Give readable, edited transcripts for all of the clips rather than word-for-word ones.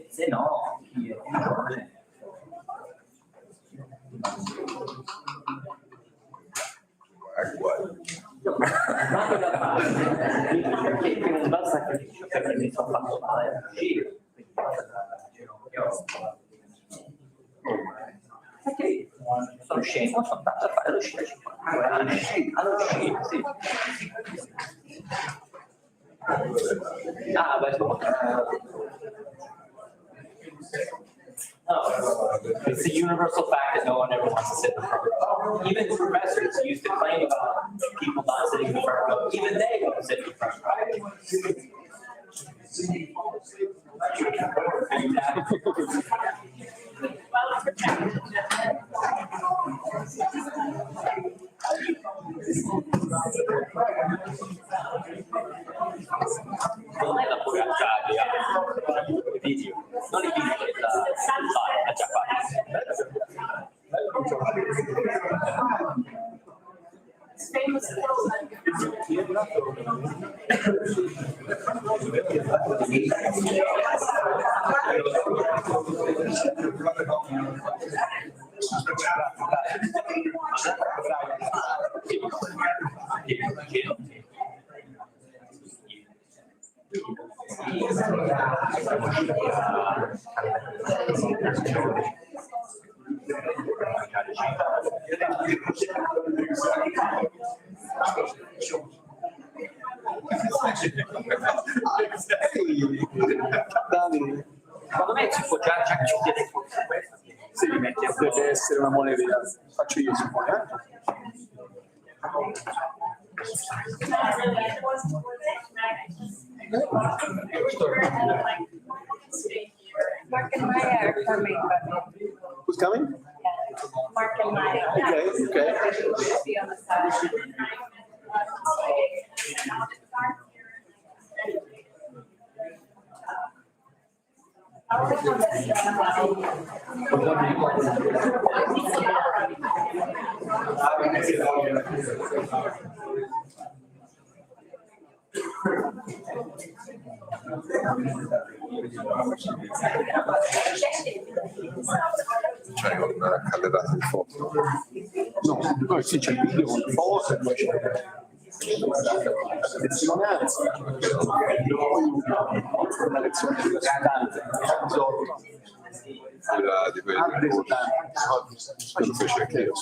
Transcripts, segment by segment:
Se no, perché non basta sacrificio, perché mi sono fatto male a uscire. Perché sono scemo, sono andato a fare lo sci a 52 anni. All'uscita, sì. Ah, beh, it's a universal fact that no one ever wants to sit in front row. Even professors used to claim about people not sitting in front row. Even they don't sit in front row. Non è la poracciaria, i video, non i video la giappa. Secondo me si può già chiudere questo. Se li metti a deve essere una moneta, faccio io si può. Mark and Maya are coming, but Who's coming? Mark and Maya. Okay. Should be on the side. Cioè con accaderato di foto. No, sì, c'è il video con le foto e poi c'è la testimonianza, una lezione di cantante, di quelli che lo fece anche io.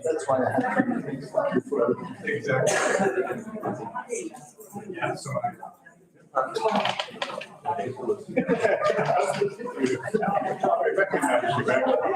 That's why I have Exactly. Yeah, so recognize you, man.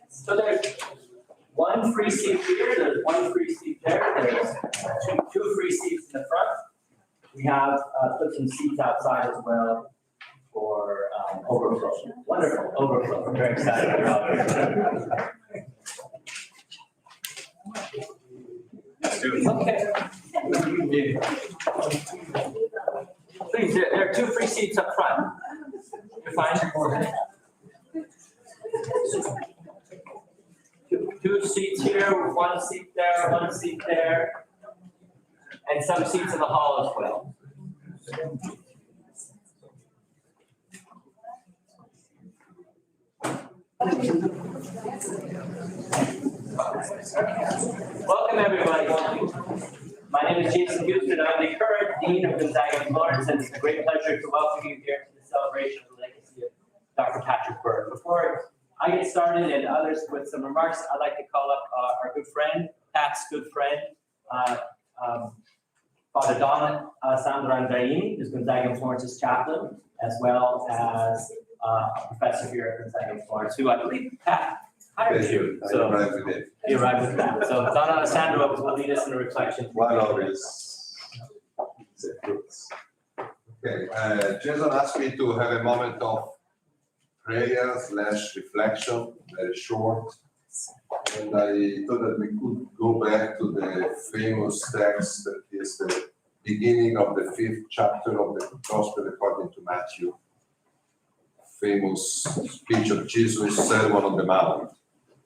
So there's one free seat here, there's one free seat there, there's two free seats in the front. We have put some seats outside as well for overflow. Wonderful, overflow. I'm very excited about it. Okay. Please, there are two free seats up front. You're fine? Two seats here, one seat there, and some seats in the hall as well. Welcome, everybody. My name is Jason Houston. I'm the current Dean of Gonzaga Florence, and it's a great pleasure to welcome you here to the celebration of the legacy of Dr. Patrcik Burke. Before I get started and others with some remarks, I'd like to call up our good friend, Pat's good friend, Father Don Sandrandraini, who's Gonzaga Florence's chaplain, as well as a professor here at Gonzaga Florence, who I believe Pat hired you. So he arrived with that. So Don Alessandro will lead us in a reflection. One of his okay, Jason asked me to have a moment of prayer/reflection, very short. And I thought that we could go back to the famous text that is the beginning of the 5th chapter of the Gospel according to Matthew. Famous speech of Jesus, Sermon on the Mount,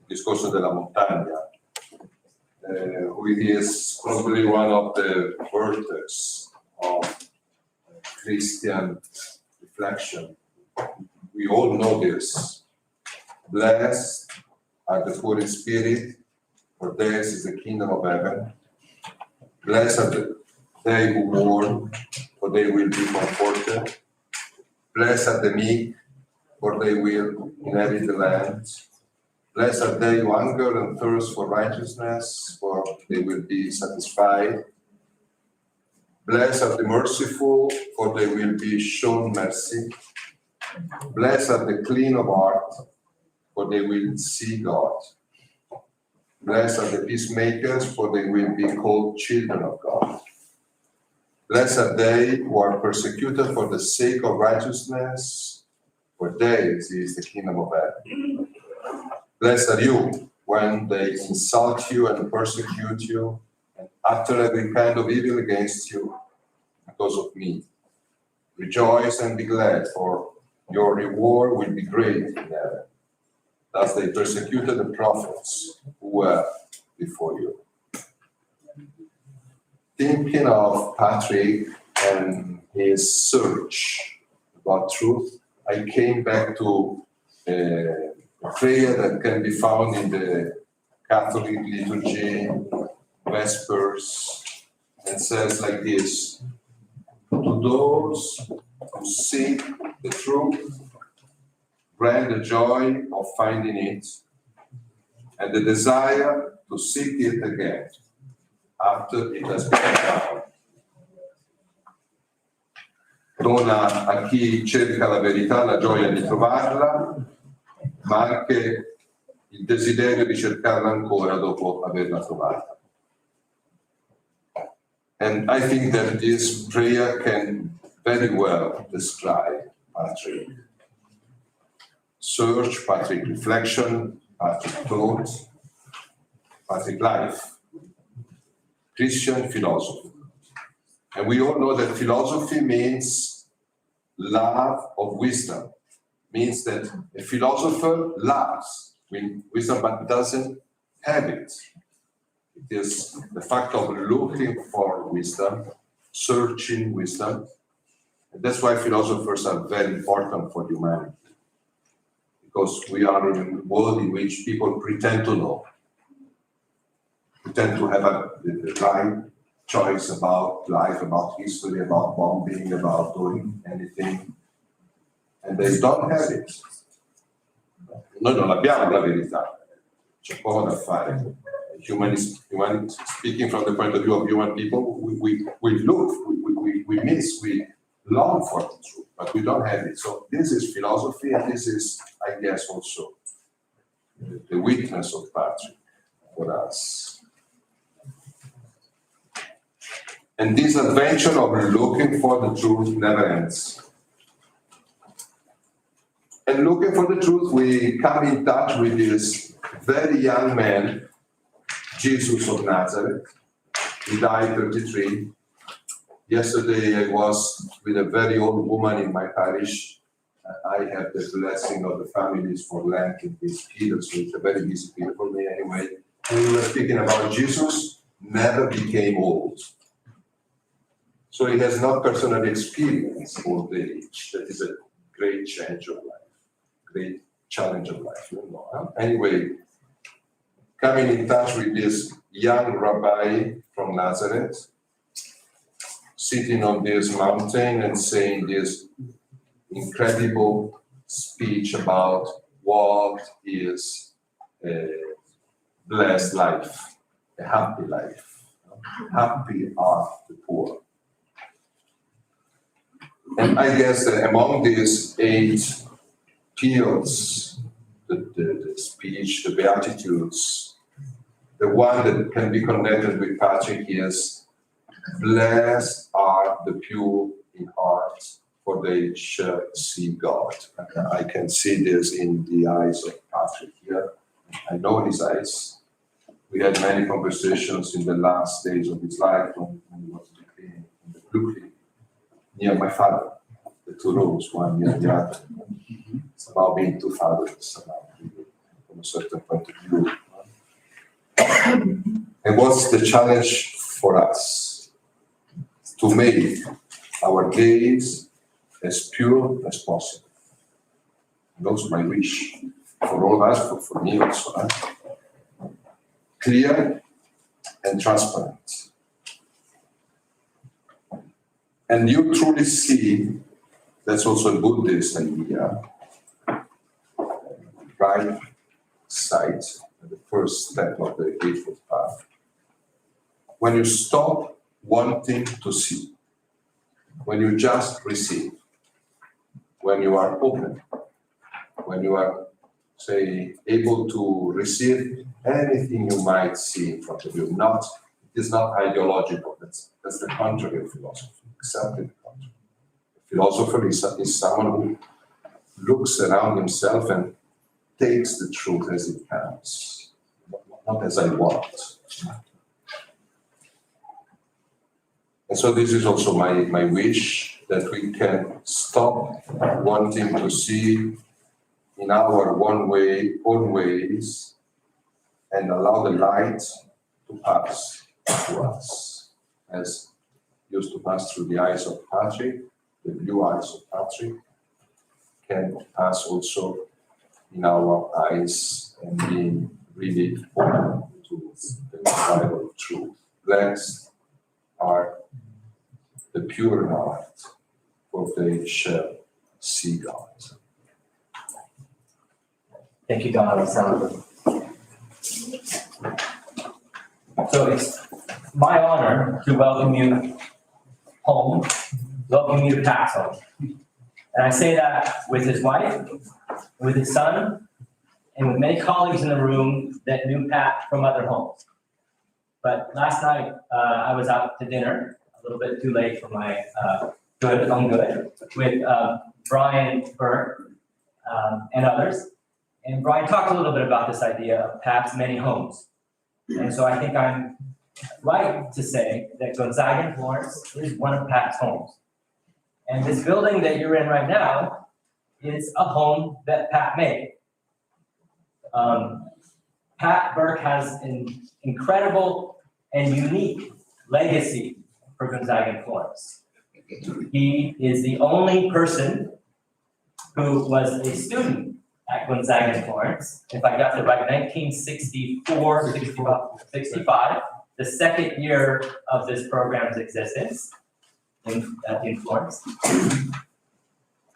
Discorso della Montagna, which is probably one of the vertex of Christian reflection. We all know this. Blessed are the poor in spirit, for theirs is the kingdom of heaven. Blessed are they who mourn, for they will be comforted. Blessed are the meek, for they will inherit the land. Blessed are they who hunger and thirst for righteousness, for they will be satisfied. Blessed are the merciful, for they will be shown mercy. Blessed are the clean of heart, for they will see God. Blessed are the peacemakers, for they will be called children of God. Blessed are they who are persecuted for the sake of righteousness, for theirs is the kingdom of heaven. Blessed are you when they insult you and persecute you and utter every kind of evil against you because of me. Rejoice and be glad, for your reward will be great in heaven. Thus they persecuted the prophets who were before you. Thinking of Patrick and his search about truth, I came back to a prayer that can be found in the Catholic liturgy, Vespers, and says like this: to those who seek the truth, grant the joy of finding it and the desire to seek it again after it has been found. Dona a chi cerca la verità la gioia di trovarla, ma anche il desiderio di cercarla ancora dopo averla trovata. And I think that this prayer can very well describe Patrick. Search, Patrick reflection, Patrick thought, Patrick life, Christian philosophy. And we all know that philosophy means love of wisdom, means that a philosopher loves wisdom but doesn't have it. It is the fact of looking for wisdom, searching wisdom. And that's why philosophers are very important for humanity. Because we are in a world in which people pretend to know, pretend to have the right choice about life, about history, about bombing, about doing anything, and they don't have it. Noi non abbiamo la verità, c'è poco da fare. Human, speaking from the point of view of human people, we look, we miss, we long for the truth, but we don't have it. So this is philosophy, and this is, I guess, also the witness of Patrick for us. And this adventure of looking for the truth never ends. And looking for the truth, we come in touch with this very young man, Jesus of Nazareth. He died 33. Yesterday I was with a very old woman in my parish. I have the blessing of the families for Lent in this period, so it's a very busy period for me anyway. And we were speaking about Jesus never became old. So he has not personally experienced old age. That is a great change of life, great challenge of life. You know? Anyway, coming in touch with this young rabbi from Nazareth, sitting on this mountain and saying this incredible speech about what is a blessed life, a happy life. Happy are the poor. And I guess that among these 8 pillars, the speech, the Beatitudes, the one that can be connected with Patrick is, blessed are the pure in heart, for they shall see God. And I can see this in the eyes of Patrick here. I know his eyes. We had many conversations in the last days of his life when he was in the blue clinic near my father, the 2 rooms, one near the other. It's about being 2 fathers, from a certain point of view. And what's the challenge for us? To make our gaze as pure as possible. And also my wish for all of us, for me also. Clear and transparent. And you truly see, that's also a Buddhist idea, right sight, the first step of the Eightfold Path. When you stop wanting to see, when you just receive, when you are open, when you are, say, able to receive anything you might see in front of you. It is not ideological. That's the contrary of philosophy, exactly the contrary. A philosopher is someone who looks around himself and takes the truth as it comes, not as I want. And so this is also my wish, that we can stop wanting to see in our own ways and allow the light to pass to us, as used to pass through the eyes of Patrick, the blue eyes of Patrick, can pass also in our eyes and being really open to the Bible truth. Blessed are the pure in heart, for they shall see God. Thank you, Don Alessandro. So it's my honor to welcome you home, welcome you to Pat's home. And I say that with his wife, with his son, and with many colleagues in the room that knew Pat from other homes. But last night, I was out to dinner, a little bit too late for my own good, with Brian Burke and others. And Brian talked a little bit about this idea of Pat's many homes. And so I think I'm right to say that Gonzaga in Florence is one of Pat's homes. And this building that you're in right now is a home that Pat made. Pat Burke has an incredible and unique legacy for Gonzaga in Florence. He is the only person who was a student at Gonzaga in Florence, if I got the right, 1964, 65, the second year of this program's existence in Florence,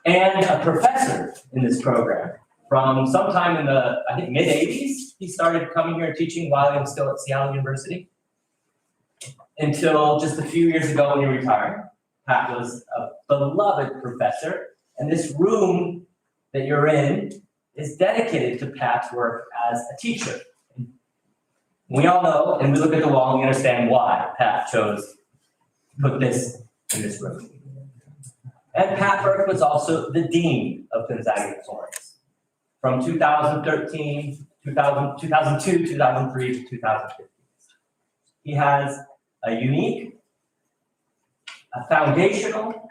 and a professor in this program. From sometime in the, I think, mid-'80s, he started coming here and teaching while he was still at Seattle University, until just a few years ago when he retired. Pat was a beloved professor, and this room that you're in is dedicated to Pat's work as a teacher. We all know, and we look at the wall and we understand why Pat chose to put this in this room. And Pat Burke was also the dean of Gonzaga in Florence from 2013, 2002, 2003 to 2015. He has a unique, a foundational,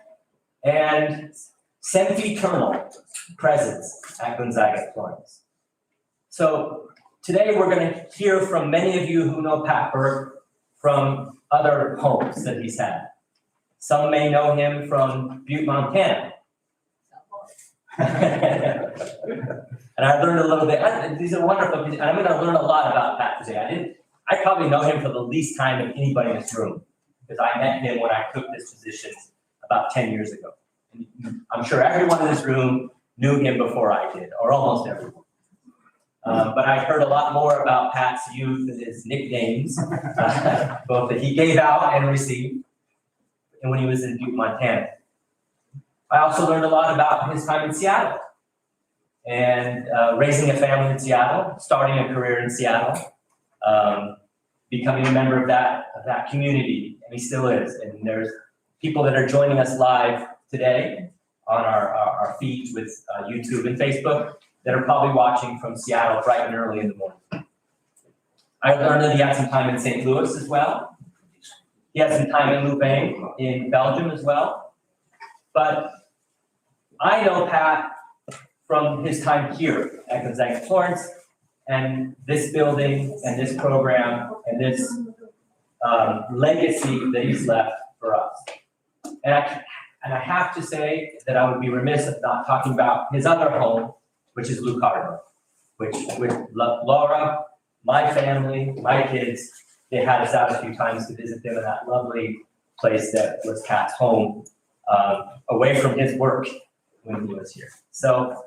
and sempiternal presence at Gonzaga in Florence. So today we're going to hear from many of you who know Pat Burke from other homes that he's had. Some may know him from Butte, Montana. And I learned a little bit. These are wonderful, and I'm going to learn a lot about Pat today. I probably know him for the least time of anybody in this room, because I met him when I took this position about 10 years ago. And I'm sure everyone in this room knew him before I did, or almost everyone. But I've heard a lot more about Pat's youth and his nicknames, both that he gave out and received, and when he was in Butte, Montana. I also learned a lot about his time in Seattle, and raising a family in Seattle, starting a career in Seattle, becoming a member of that community, and he still is. And there's people that are joining us live today on our feeds with YouTube and Facebook that are probably watching from Seattle bright and early in the morning. I learned that he had some time in St. Louis as well. He had some time in Louvain in Belgium as well. But I know Pat from his time here at Gonzaga Florence, and this building and this program and this legacy that he's left for us. And I have to say that I would be remiss if not talking about his other home, which is Lucarno, which with Laura, my family, my kids, they had us out a few times to visit them in that lovely place that was Pat's home, away from his work when he was here. So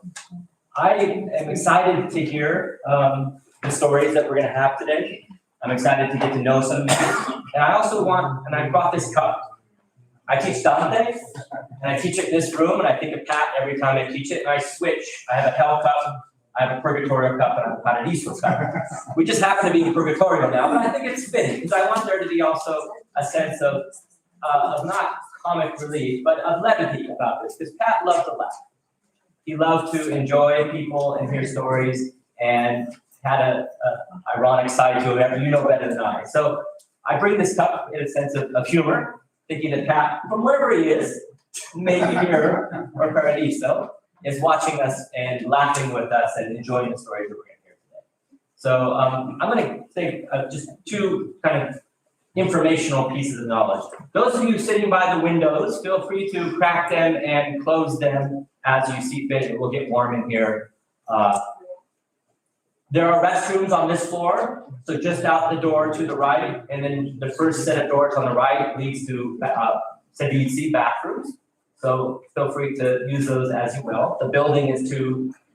I am excited to hear the stories that we're going to have today. I'm excited to get to know some of you. And I also want, and I brought this cup. I teach Dante, and I teach it in this room, and I think of Pat every time I teach it, and I switch. I have a hell cup, I have a purgatorial cup, and I have a Paradiso cup. We just happen to be in purgatorio now, but I think it's fitting, because I want there to be also a sense of not comic relief, but of levity about this, because Pat loves to laugh. He loved to enjoy people and hear stories, and had a ironic side to it. You know better than I. So I bring this cup in a sense of humor, thinking that Pat, from wherever he is, maybe here or Paradiso, is watching us and laughing with us and enjoying the stories that we're going to hear today. So I'm going to say just two kind of informational pieces of knowledge. Those of you sitting by the windows, feel free to crack them and close them as you see fit. It will get warm in here. There are restrooms on this floor, so just out the door to the right, and then the first set of doors on the right leads to servizi, bathrooms. So feel free to use those as you will. The building is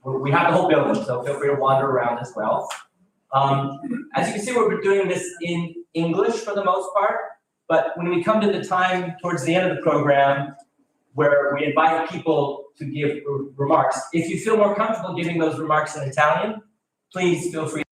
we have the whole building, so feel free to wander around as well. As you can see, we're doing this in English for the most part, but when we come to the time towards the end of the program, where we invite people to give remarks, if you feel more comfortable giving those remarks in Italian, please feel free